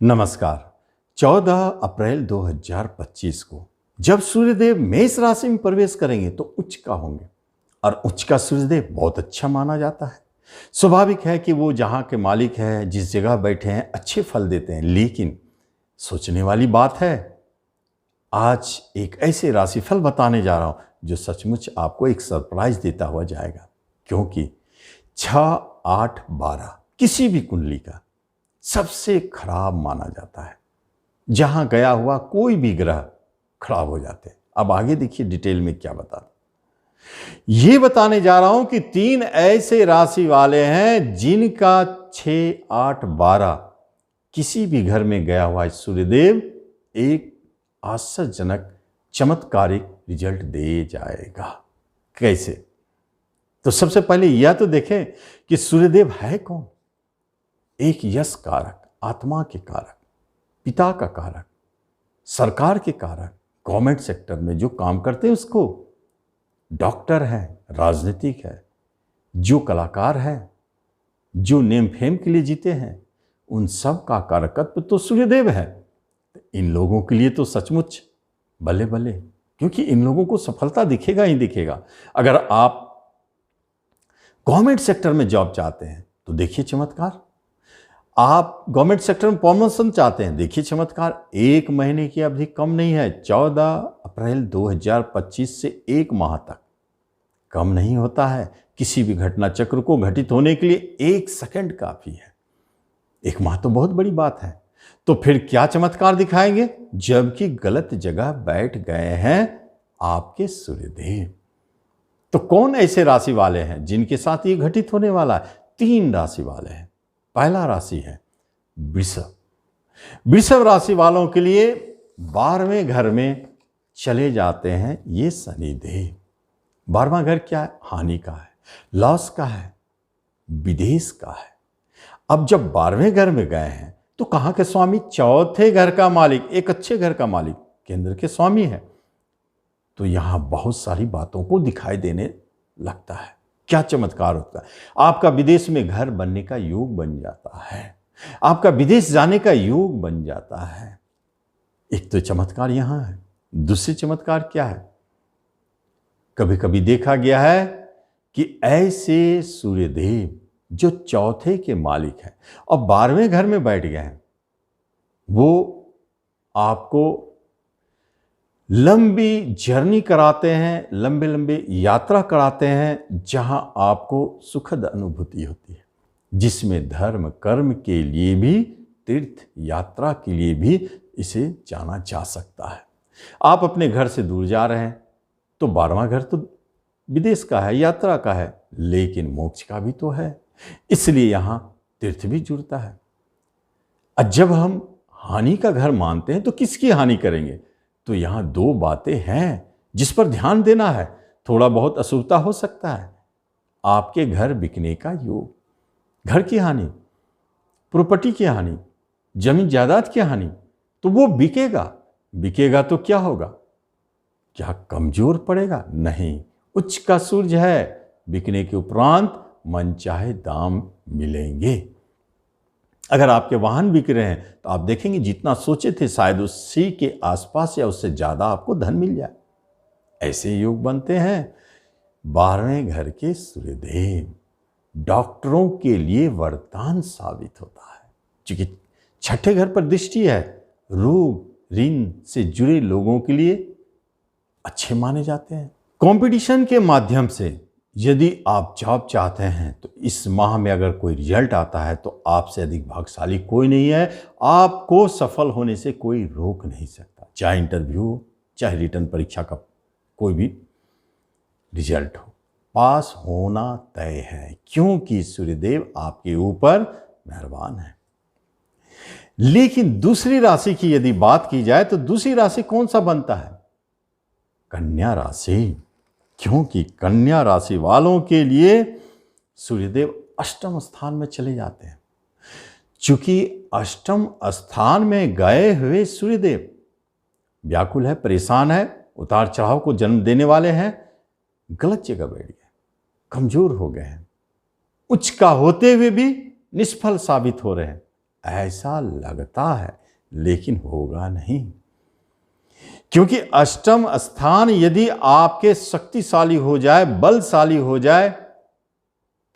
नमस्कार। 14 अप्रैल 2025 को जब सूर्यदेव मेष राशि में प्रवेश करेंगे तो उच्च का होंगे और उच्च का सूर्यदेव बहुत अच्छा माना जाता है। स्वाभाविक है कि वो जहाँ के मालिक हैं, जिस जगह बैठे हैं, अच्छे फल देते हैं। लेकिन सोचने वाली बात है, आज एक ऐसे राशिफल बताने जा रहा हूँ जो सचमुच आपको एक सरप्राइज देता हुआ जाएगा, क्योंकि 6, 8, 12 किसी भी कुंडली का सबसे खराब माना जाता है। जहां गया हुआ कोई भी ग्रह खराब हो जाते हैं। अब आगे देखिए डिटेल में क्या बता ये बताने जा रहा हूं कि 3 ऐसे राशि वाले हैं जिनका 6, 8, 12 किसी भी घर में गया हुआ सूर्यदेव एक आश्चर्यजनक चमत्कारिक रिजल्ट दे जाएगा। कैसे? तो सबसे पहले यह तो देखें कि सूर्यदेव है कौन। एक यश कारक, आत्मा के कारक, पिता का कारक, सरकार के कारक, गवर्नमेंट सेक्टर में जो काम करते हैं उसको, डॉक्टर है, राजनीतिक है, जो कलाकार है, जो नेम फेम के लिए जीते हैं, उन सब का कारकत्व तो सूर्यदेव है। इन लोगों के लिए तो सचमुच बल्ले बल्ले, क्योंकि इन लोगों को सफलता दिखेगा ही दिखेगा। अगर आप गवर्नमेंट सेक्टर में जॉब चाहते हैं तो देखिए चमत्कार। आप गवर्नमेंट सेक्टर में प्रमोशन चाहते हैं, देखिए चमत्कार। 1 महीने की अवधि कम नहीं है। 14 अप्रैल 2025 से 1 माह तक कम नहीं होता है। किसी भी घटना चक्र को घटित होने के लिए 1 सेकंड काफी है। 1 माह तो बहुत बड़ी बात है। तो फिर क्या चमत्कार दिखाएंगे? जबकि गलत जगह बैठ गए हैं आपके सूर्यदेव। तो कौन ऐसे राशि वाले हैं जिनके साथ ये घटित होने वाला है? 3 राशि वाले हैं। पहला राशि है वृषभ। वृषभ राशि वालों के लिए 12वें घर में चले जाते हैं ये शनिदेव। 12वां घर क्या है? हानि का है, लॉस का है, विदेश का है। अब जब 12वें घर में गए हैं तो कहां के स्वामी? चौथे घर का मालिक, एक अच्छे घर का मालिक, केंद्र के स्वामी है। तो यहां बहुत सारी बातों को दिखाई देने लगता है। क्या चमत्कार होता है? आपका विदेश में घर बनने का योग बन जाता है, आपका विदेश जाने का योग बन जाता है। एक तो चमत्कार यहां है। दूसरी चमत्कार क्या है? कभी कभी देखा गया है कि ऐसे सूर्यदेव जो चौथे के मालिक हैं और 12वें घर में बैठ गए हैं, वो आपको लंबी जर्नी कराते हैं, लंबे लंबे यात्रा कराते हैं, जहां आपको सुखद अनुभूति होती है, जिसमें धर्म कर्म के लिए भी, तीर्थ यात्रा के लिए भी इसे जाना जा सकता है। आप अपने घर से दूर जा रहे हैं तो 12वां घर तो विदेश का है, यात्रा का है, लेकिन मोक्ष का भी तो है, इसलिए यहां तीर्थ भी जुड़ता है। और जब हम हानि का घर मानते हैं तो किसकी हानि करेंगे? तो यहां 2 बातें हैं जिस पर ध्यान देना है। थोड़ा बहुत अशुभता हो सकता है, आपके घर बिकने का योग, घर की हानि, प्रॉपर्टी की हानि, जमीन जायदाद की हानि, तो वो बिकेगा। बिकेगा तो क्या होगा? क्या कमजोर पड़ेगा? नहीं, उच्च का सूर्य है, बिकने के उपरांत मनचाहे दाम मिलेंगे। अगर आपके वाहन बिक रहे हैं तो आप देखेंगे जितना सोचे थे शायद उसी के आसपास या उससे ज्यादा आपको धन मिल जाए। ऐसे योग बनते हैं। 12वें घर के सूर्यदेव डॉक्टरों के लिए वरदान साबित होता है, क्योंकि 6ठे घर पर दृष्टि है। रोग ऋण से जुड़े लोगों के लिए अच्छे माने जाते हैं। कंपटीशन के माध्यम से यदि आप जॉब चाहते हैं तो इस माह में अगर कोई रिजल्ट आता है तो आपसे अधिक भाग्यशाली कोई नहीं है। आपको सफल होने से कोई रोक नहीं सकता, चाहे इंटरव्यू हो, चाहे रिटर्न परीक्षा का कोई भी रिजल्ट हो, पास होना तय है, क्योंकि सूर्यदेव आपके ऊपर मेहरबान है। लेकिन दूसरी राशि की यदि बात की जाए तो दूसरी राशि कौन सा बनता है? कन्या राशि। क्योंकि कन्या राशि वालों के लिए सूर्यदेव अष्टम स्थान में चले जाते हैं। चूंकि अष्टम स्थान में गए हुए सूर्यदेव व्याकुल है, परेशान है, उतार चढ़ाव को जन्म देने वाले हैं, गलत जगह बैठ गए, कमजोर हो गए हैं, उच्च का होते हुए भी निष्फल साबित हो रहे हैं। ऐसा लगता है, लेकिन होगा नहीं। क्योंकि अष्टम स्थान यदि आपके शक्तिशाली हो जाए, बलशाली हो जाए,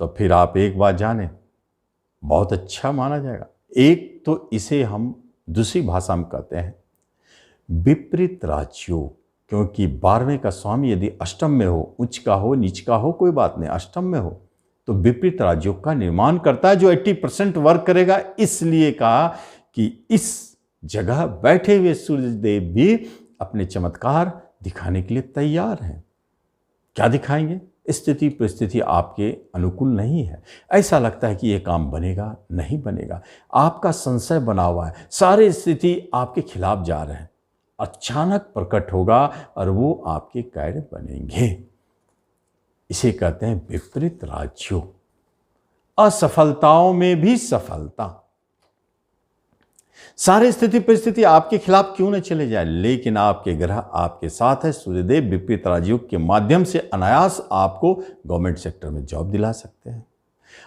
तो फिर आप एक बात जाने, बहुत अच्छा माना जाएगा। एक तो इसे हम दूसरी भाषा में कहते हैं विपरीत राजयोग। क्योंकि 12वें का स्वामी यदि अष्टम में हो, उच्च का हो, नीच का हो, कोई बात नहीं, अष्टम में हो तो विपरीत राजयोग का निर्माण करता है, जो 80% वर्क करेगा। इसलिए कहा कि इस जगह बैठे हुए सूर्यदेव भी अपने चमत्कार दिखाने के लिए तैयार हैं। क्या दिखाएंगे? स्थिति परिस्थिति आपके अनुकूल नहीं है, ऐसा लगता है कि यह काम बनेगा, नहीं बनेगा, आपका संशय बना हुआ है, सारी स्थिति आपके खिलाफ जा रहे हैं, अचानक प्रकट होगा और वो आपके कार्य बनेंगे। इसे कहते हैं विपरीत राजयोग। असफलताओं में भी सफलता। सारी स्थिति परिस्थिति आपके खिलाफ क्यों न चले जाए, लेकिन आपके ग्रह आपके साथ है। सूर्यदेव विपरीत राजयोग के माध्यम से अनायास आपको गवर्नमेंट सेक्टर में जॉब दिला सकते हैं,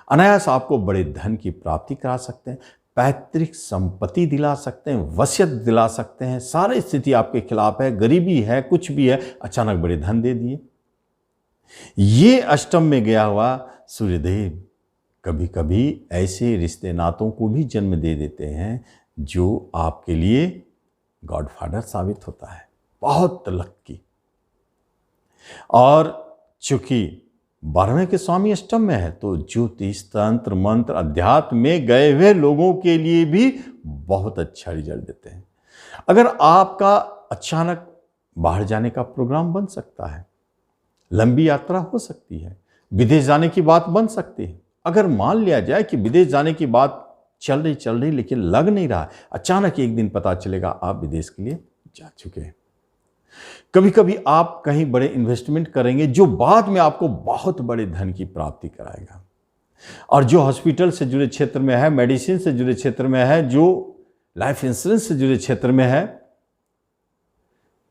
अनायास आपको बड़े धन की प्राप्ति करा सकते हैं, पैतृक संपत्ति दिला सकते हैं, वसीयत दिला सकते हैं। सारी स्थिति आपके खिलाफ है, गरीबी है, कुछ भी है, अचानक बड़े धन दे दिए। ये अष्टम में गया हुआ सूर्यदेव कभी कभी ऐसे रिश्ते नातों को भी जन्म दे देते हैं जो आपके लिए गॉडफादर साबित होता है, बहुत लक्की। और चूंकि 12वें के स्वामी अष्टम में है तो ज्योतिष, तंत्र, मंत्र, अध्यात्म में गए हुए लोगों के लिए भी बहुत अच्छा रिजल्ट देते हैं। अगर आपका अचानक बाहर जाने का प्रोग्राम बन सकता है, लंबी यात्रा हो सकती है, विदेश जाने की बात बन सकती है। अगर मान लिया जाए कि विदेश जाने की बात चल रही लेकिन लग नहीं रहा, अचानक एक दिन पता चलेगा आप विदेश के लिए जा चुके हैं। कभी कभी आप कहीं बड़े इन्वेस्टमेंट करेंगे जो बाद में आपको बहुत बड़े धन की प्राप्ति कराएगा। और जो हॉस्पिटल से जुड़े क्षेत्र में है, मेडिसिन से जुड़े क्षेत्र में है, जो लाइफ इंश्योरेंस से जुड़े क्षेत्र में है,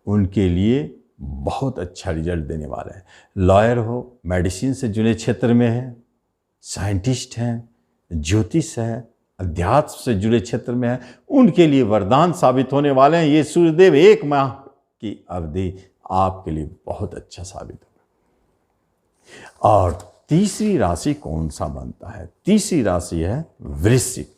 उनके लिए बहुत अच्छा रिजल्ट देने वाला है। लॉयर हो, मेडिसिन से जुड़े क्षेत्र में है, साइंटिस्ट हैं, ज्योतिष है, अध्यात्म से जुड़े क्षेत्र में है, उनके लिए वरदान साबित होने वाले हैं। ये सूर्यदेव 1 माह की अवधि आपके लिए बहुत अच्छा साबित होगा। और तीसरी राशि कौन सा बनता है? तीसरी राशि है वृश्चिक।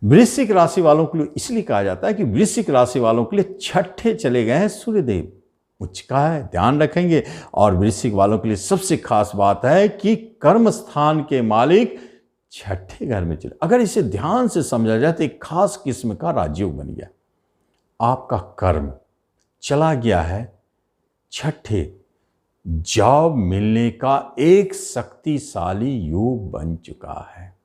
वृश्चिक राशि वालों के लिए इसलिए कहा जाता है कि वृश्चिक राशि वालों के लिए छठे चले गए हैं सूर्यदेव, उच्च का है, ध्यान रखेंगे। और वृश्चिक वालों के लिए सबसे खास बात है कि कर्म स्थान के मालिक छठे घर में चले। अगर इसे ध्यान से समझा जाए तो एक खास किस्म का राजयोग बन गया। आपका कर्म चला गया है छठे, जॉब मिलने का एक शक्तिशाली योग बन चुका है।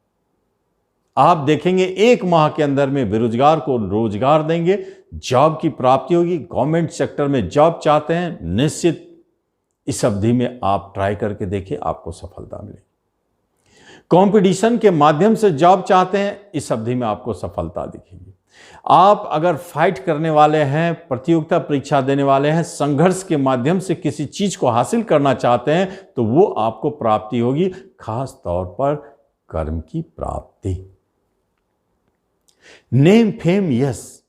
आप देखेंगे 1 माह के अंदर में बेरोजगार को रोजगार देंगे, जॉब की प्राप्ति होगी। गवर्नमेंट सेक्टर में जॉब चाहते हैं, निश्चित इस अवधि में आप ट्राई करके देखिए, आपको सफलता मिलेगी। कंपटीशन के माध्यम से जॉब चाहते हैं, इस अवधि में आपको सफलता दिखेगी। आप अगर फाइट करने वाले हैं, प्रतियोगिता परीक्षा देने वाले हैं, संघर्ष के माध्यम से किसी चीज को हासिल करना चाहते हैं, तो वो आपको प्राप्ति होगी, खास तौर पर कर्म की प्राप्ति। नेम, फेम, यश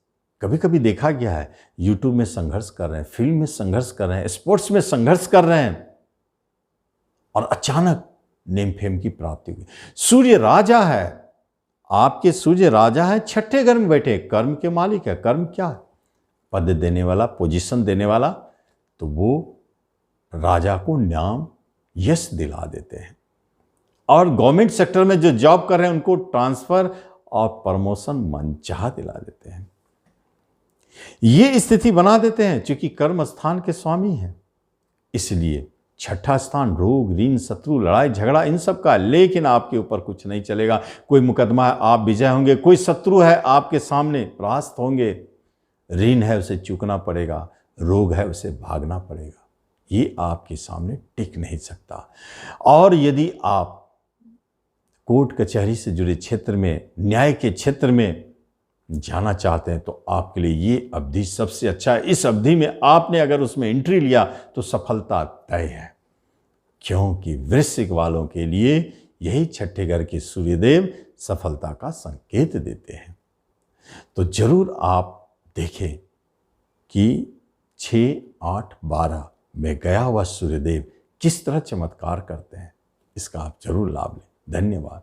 कभी कभी देखा गया है, यूट्यूब में संघर्ष कर रहे हैं, फिल्म में संघर्ष कर रहे हैं, स्पोर्ट्स में संघर्ष कर रहे हैं और अचानक नेम फेम की प्राप्ति हुई। सूर्य राजा है, आपके सूर्य राजा है, छठे घर में बैठे, कर्म के मालिक है। कर्म क्या है? पद देने वाला, पोजीशन देने वाला। तो वो राजा को नाम, यश दिला देते हैं। और गवर्नमेंट सेक्टर में जो जॉब कर रहे हैं उनको ट्रांसफर और प्रमोशन मनचाहा दिला देते हैं। ये स्थिति बना देते हैं क्योंकि कर्म स्थान के स्वामी हैं। इसलिए छठा स्थान रोग, ऋण, शत्रु, लड़ाई झगड़ा इन सब का, लेकिन आपके ऊपर कुछ नहीं चलेगा। कोई मुकदमा है, आप विजय होंगे। कोई शत्रु है आपके सामने, परास्त होंगे। ऋण है, उसे चूकना पड़ेगा। रोग है, उसे भागना पड़ेगा। ये आपके सामने टिक नहीं सकता। और यदि आप कोर्ट कचहरी से जुड़े क्षेत्र में, न्याय के क्षेत्र में जाना चाहते हैं तो आपके लिए ये अवधि सबसे अच्छा है। इस अवधि में आपने अगर उसमें एंट्री लिया तो सफलता तय है, क्योंकि वृश्चिक वालों के लिए यही छठे घर के सूर्यदेव सफलता का संकेत देते हैं। तो जरूर आप देखें कि 6, 8, 12 में गया हुआ सूर्यदेव किस तरह चमत्कार करते हैं। इसका आप जरूर लाभ लें। धन्यवाद।